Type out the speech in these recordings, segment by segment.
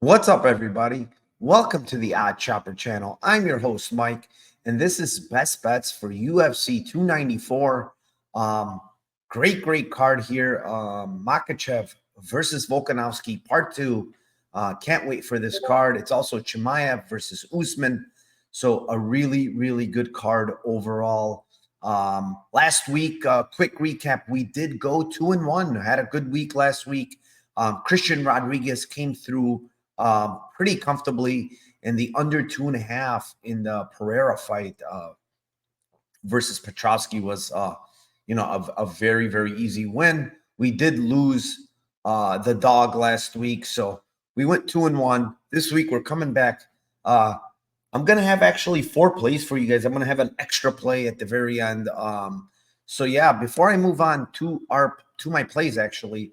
What's up, everybody? Welcome to the Odd Chopper channel. I'm your host, Mike, and this is Best Bets for UFC 294. Um, great card here. Makhachev versus Volkanovski, part two. Can't wait for this card. It's also Chimaev versus Usman. So a really good card overall. Last week, quick recap, we did go 2-1. Had a good week last week. Christian Rodriguez came through pretty comfortably in the under 2.5 in the Pereira fight versus Petrovsky was, a very easy win. We did lose the dog last week, so we went 2-1. This week we're coming back. I'm gonna have actually 4 plays for you guys. I'm gonna have an extra play at the very end. So yeah, before I move on to my plays, actually,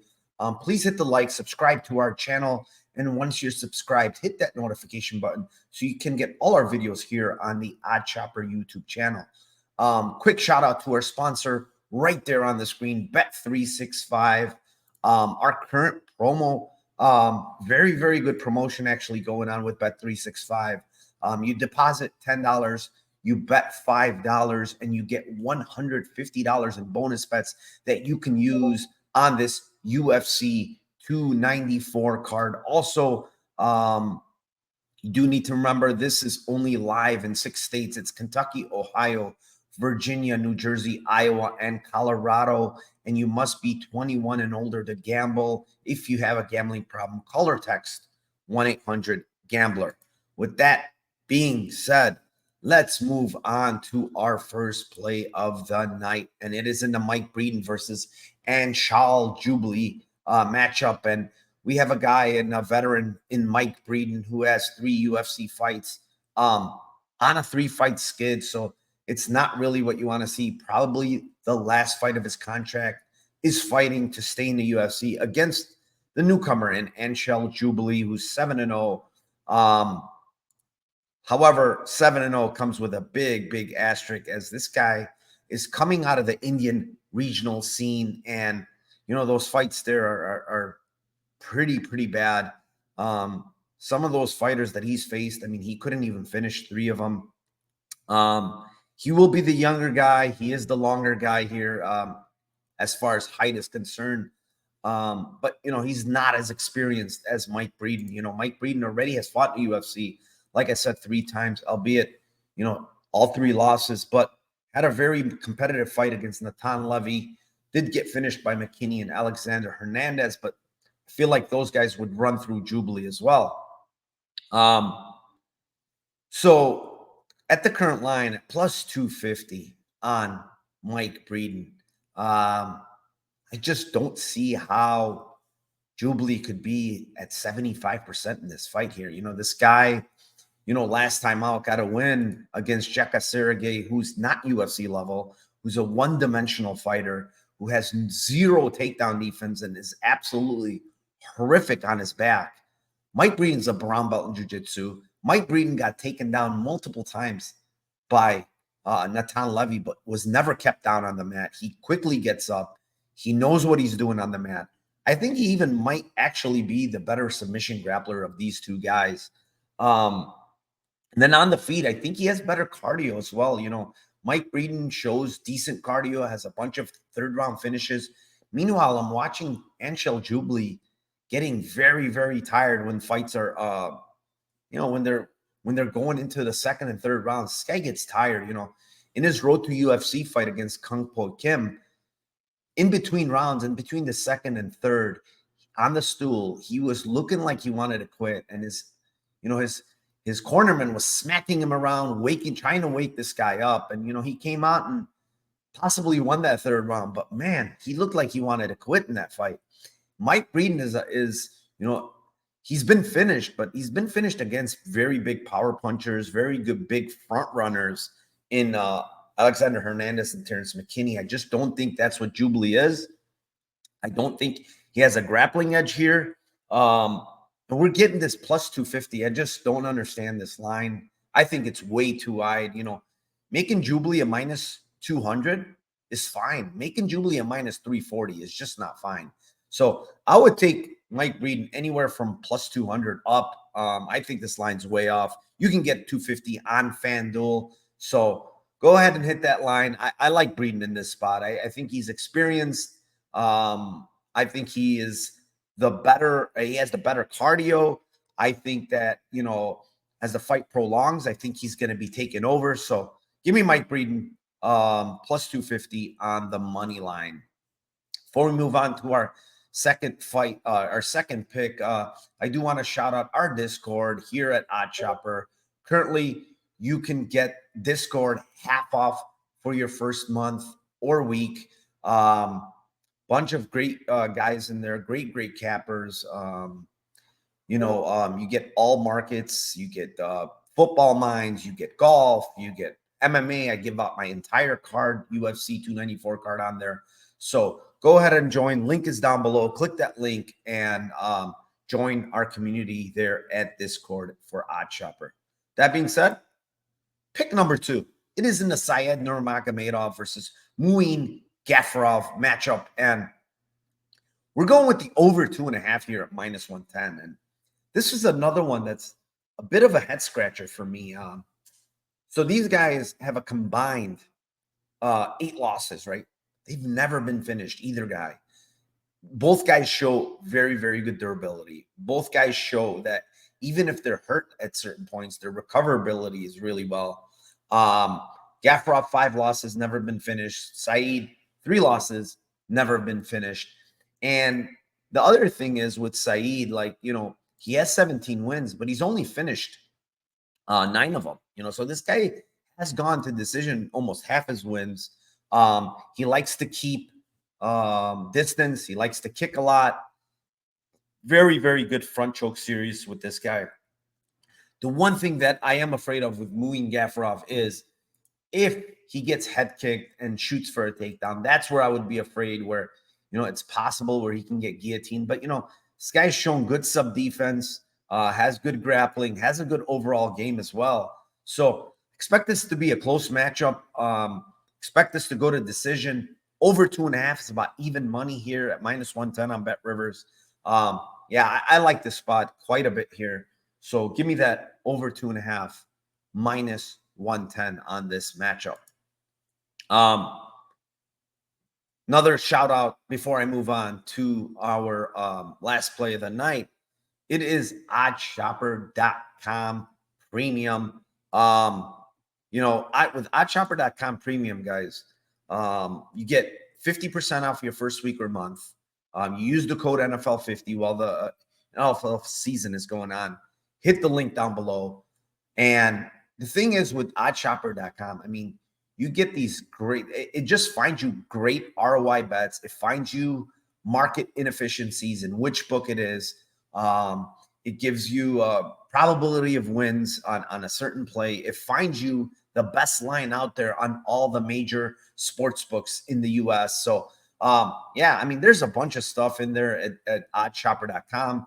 please hit the like, subscribe to our channel. And once you're subscribed, hit that notification button so you can get all our videos here on the Odd Chopper YouTube channel. Quick shout out to our sponsor right there on the screen, Bet365. Our current promo, very good promotion actually going on with Bet365. You deposit $10, you bet $5, and you get $150 in bonus bets that you can use on this UFC 294 card. Also, you do need to remember this is only live in 6 states. It's Kentucky, Ohio, Virginia, New Jersey, Iowa, and Colorado. And you must be 21 and older to gamble. If you have a gambling problem, call or text 1-800-GAMBLER. With that being said, let's move on to our first play of the night. And it is in the Mike Breeden versus Anshul Jubilee matchup. And we have a guy and a veteran in Mike Breeden who has 3 UFC fights on a 3-fight skid. So it's not really what you want to see. Probably the last fight of his contract is fighting to stay in the UFC against the newcomer in Anshul Jubilee, who's 7-0. However, 7-0 comes with a big asterisk, as this guy is coming out of the Indian regional scene. And, those fights there are pretty bad. Some of those fighters that he's faced, I mean, he couldn't even finish 3 of them. He will be the younger guy. He is the longer guy here as far as height is concerned. But, he's not as experienced as Mike Breeden. Mike Breeden already has fought in the UFC, like I said, 3 times, albeit, all 3 losses, but had a very competitive fight against Natan Levy. Did get finished by McKinney and Alexander Hernandez, but I feel like those guys would run through Jubilee as well. So at the current line, at plus 250 on Mike Breeden, I just don't see how Jubilee could be at 75% in this fight here. This guy, last time out got a win against Jeka Sergey, who's not UFC level, who's a one-dimensional fighter, who has 0 takedown defense and is absolutely horrific on his back. Mike Breeden's a brown belt in jiu-jitsu. Mike Breeden got taken down multiple times by Natan Levy, but was never kept down on the mat. He quickly gets up. He knows what he's doing on the mat. I think he even might actually be the better submission grappler of these 2 guys. And then on the feet, I think he has better cardio as well. Mike Breeden shows decent cardio, has a bunch of 3rd-round finishes. Meanwhile, I'm watching Anshul Jubilee getting very tired when fights are, when they're going into the 2nd and 3rd rounds. This guy gets tired. In his road to UFC fight against Kung Po Kim, in between rounds, in between the 2nd and 3rd, on the stool, he was looking like he wanted to quit, and his cornerman was smacking him around, trying to wake this guy up. And, he came out and possibly won that 3rd round. But, man, he looked like he wanted to quit in that fight. Mike Breeden is he's been finished, but he's been finished against very big power punchers, very good big front runners in Alexander Hernandez and Terrence McKinney. I just don't think that's what Jubilee is. I don't think he has a grappling edge here. And we're getting this plus 250. I just don't understand this line. I think it's way too wide. Making Jubilee a minus 200 is fine. Making Jubilee a minus 340 is just not fine. So I would take Mike Breeden anywhere from plus 200 up. I think this line's way off. You can get 250 on FanDuel. So go ahead and hit that line. I like Breeden in this spot. I think he's experienced. I think he is he has the better cardio. I think that, as the fight prolongs, I think he's going to be taken over. So give me Mike Breeden plus 250 on the money line. Before we move on to our second fight, our second pick, I do want to shout out our Discord here at Odd Chopper. Currently, you can get Discord half off for your first month or week. Bunch of great guys in there, great cappers. You get all markets, you get football minds, you get golf, you get MMA. I give out my entire card, UFC 294 card on there. So go ahead and join. Link is down below. Click that link and join our community there at Discord for Odd Chopper. That being said, pick number 2. It is in the Syed Nurmagomedov versus Muin Gafurov matchup. And we're going with the over 2.5 here at minus 110. And this is another one that's a bit of a head scratcher for me. So these guys have a combined 8 losses, right? They've never been finished, either guy. Both guys show very, very good durability. Both guys show that even if they're hurt at certain points, their recoverability is really well. Gafurov, 5 losses, never been finished. Saeed, 3 losses, never been finished. And the other thing is with Saeed, he has 17 wins, but he's only finished 9 of them. So this guy has gone to decision almost half his wins. He likes to keep distance. He likes to kick a lot. Very, very good front choke series with this guy. The one thing that I am afraid of with Muin Gafurov is if he gets head kicked and shoots for a takedown, that's where I would be afraid where, it's possible where he can get guillotined. But, this guy's shown good sub defense, has good grappling, has a good overall game as well. So expect this to be a close matchup. Expect this to go to decision. Over 2.5 is about even money here at minus 110 on Bet Rivers. I like this spot quite a bit here. So give me that over 2.5 minus 110 on this matchup. Another shout out before I move on to our last play of the night. It is oddshopper.com premium. With oddshopper.com premium, guys, you get 50% off your first week or month. You use the code NFL50 while the NFL season is going on. Hit the link down below. And the thing is with oddshopper.com, you get these it just finds you great ROI bets. It finds you market inefficiencies in which book it is. It gives you a probability of wins on a certain play. It finds you the best line out there on all the major sports books in the US. So, there's a bunch of stuff in there at oddshopper.com.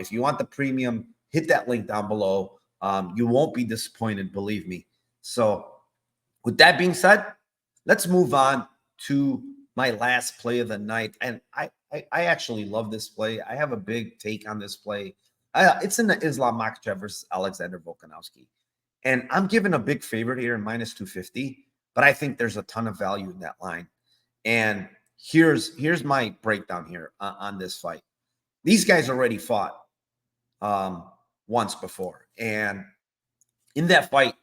If you want the premium, hit that link down below. You won't be disappointed, believe me. So, with that being said, let's move on to my last play of the night. And I actually love this play. I have a big take on this play. It's in the Islam Makhachev versus Alexander Volkanovski. And I'm giving a big favorite here in minus 250, but I think there's a ton of value in that line. And here's my breakdown here on this fight. These guys already fought once before. And in that fight,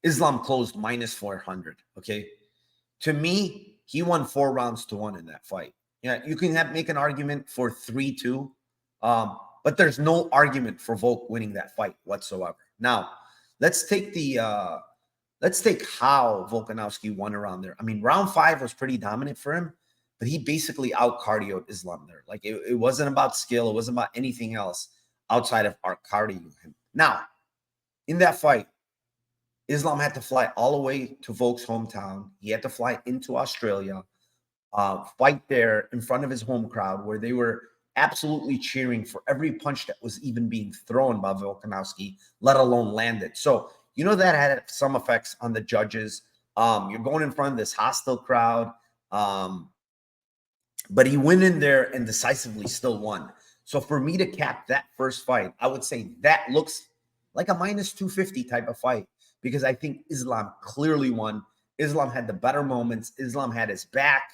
Islam closed minus 400. Okay. To me, he won 4 rounds to 1 in that fight. Yeah, you can make an argument for 3-2, but there's no argument for Volk winning that fight whatsoever. Now, let's take how Volkanovski won around there. Round 5 was pretty dominant for him, but he basically out-cardioed Islam there. It wasn't about skill. It wasn't about anything else outside of out-cardioing him. Now, in that fight, Islam had to fly all the way to Volk's hometown. He had to fly into Australia, fight there in front of his home crowd where they were absolutely cheering for every punch that was even being thrown by Volkanovski, let alone landed. So, that had some effects on the judges. You're going in front of this hostile crowd. but he went in there and decisively still won. So for me to cap that first fight, I would say that looks like a minus 250 type of fight, because I think Islam clearly won. Islam had the better moments. Islam had his back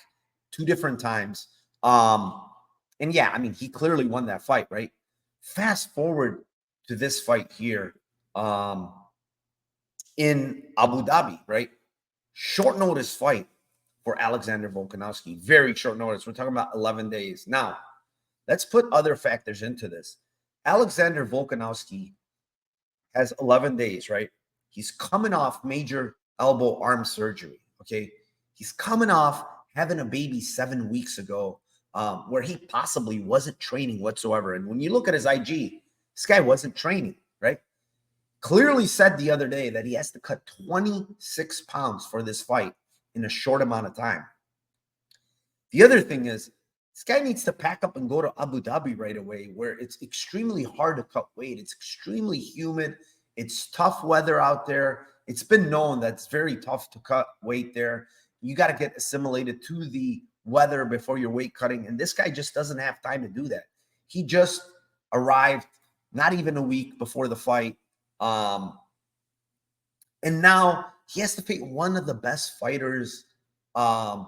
2 different times. And yeah, I mean, he clearly won that fight, right? Fast forward to this fight here in Abu Dhabi, right? Short notice fight for Alexander Volkanovski. Very short notice. We're talking about 11 days. Now, let's put other factors into this. Alexander Volkanovski has 11 days, right? He's coming off major elbow arm surgery, okay? He's coming off having a baby 7 weeks ago, where he possibly wasn't training whatsoever. And when you look at his IG, this guy wasn't training, right? Clearly said the other day that he has to cut 26 pounds for this fight in a short amount of time. The other thing is, this guy needs to pack up and go to Abu Dhabi right away, where it's extremely hard to cut weight. It's extremely humid. It's tough weather out there. It's been known that it's very tough to cut weight there. You got to get assimilated to the weather before you're weight cutting. And this guy just doesn't have time to do that. He just arrived not even a week before the fight. And now he has to fight one of the best fighters, pound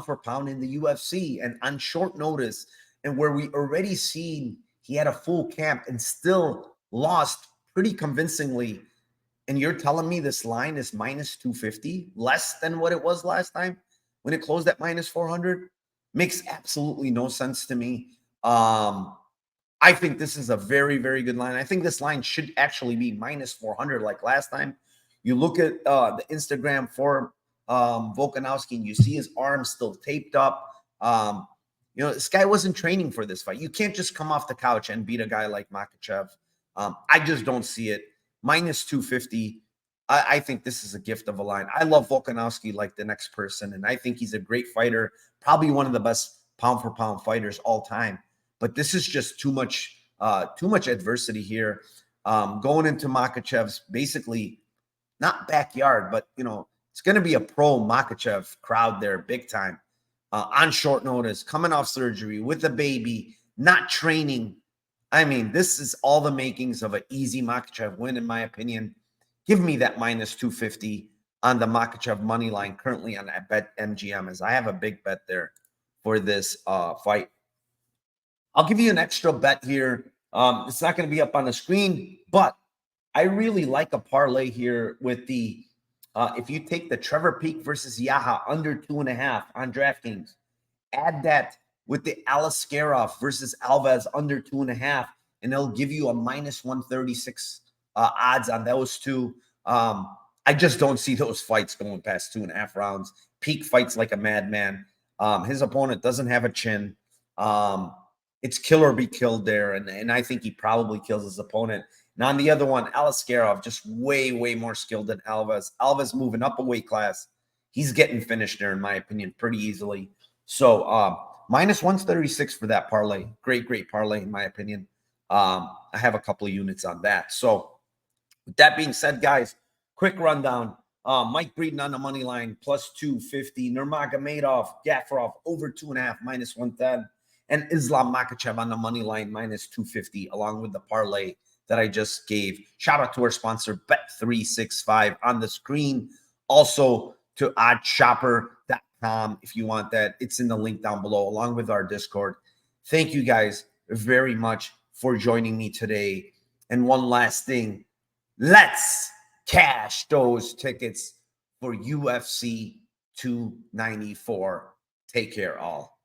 for pound in the UFC, and on short notice, and where we already seen he had a full camp and still lost pretty convincingly. And you're telling me this line is minus 250, less than what it was last time when it closed at minus 400? Makes absolutely no sense to me. I think this is a very, very good line. I think this line should actually be minus 400 like last time. You look at the Instagram for Volkanovski, and you see his arm still taped up. This guy wasn't training for this fight. You can't just come off the couch and beat a guy like Makhachev. I just don't see it. Minus 250. I think this is a gift of a line. I love Volkanovski like the next person, and I think he's a great fighter, probably one of the best pound for pound fighters all time. But this is just too much adversity here. Going into Makhachev's basically not backyard, but it's going to be a pro Makhachev crowd there, big time, on short notice, coming off surgery with a baby, not training. I mean, this is all the makings of an easy Makhachev win, in my opinion. Give me that minus 250 on the Makhachev money line currently on that bet MGM, as I have a big bet there for this fight. I'll give you an extra bet here. It's not going to be up on the screen, but I really like a parlay here with the, if you take the Trevor Peak versus Yaha under 2.5 on DraftKings, add that with the Alaskarov versus Alves under 2.5, and it'll give you a minus 136 odds on those two. I just don't see those fights going past 2.5 rounds. Peak fights like a madman. His opponent doesn't have a chin. It's kill or be killed there, and I think he probably kills his opponent. Now on the other one, Alaskarov, just way, way more skilled than Alves. Alves moving up a weight class. He's getting finished there, in my opinion, pretty easily. So minus 136 for that parlay. Great, great parlay, in my opinion. I have a couple of units on that. So with that being said, guys, quick rundown. Mike Breeden on the money line, plus 250. Nurmagomedov, Gaffo over 2.5, minus 110. And Islam Makhachev on the money line, minus 250, along with the parlay that I just gave. Shout out to our sponsor, Bet365 on the screen. Also to oddshopper.com if you want that. It's in the link down below, along with our Discord. Thank you guys very much for joining me today. And one last thing, let's cash those tickets for UFC 294. Take care, all.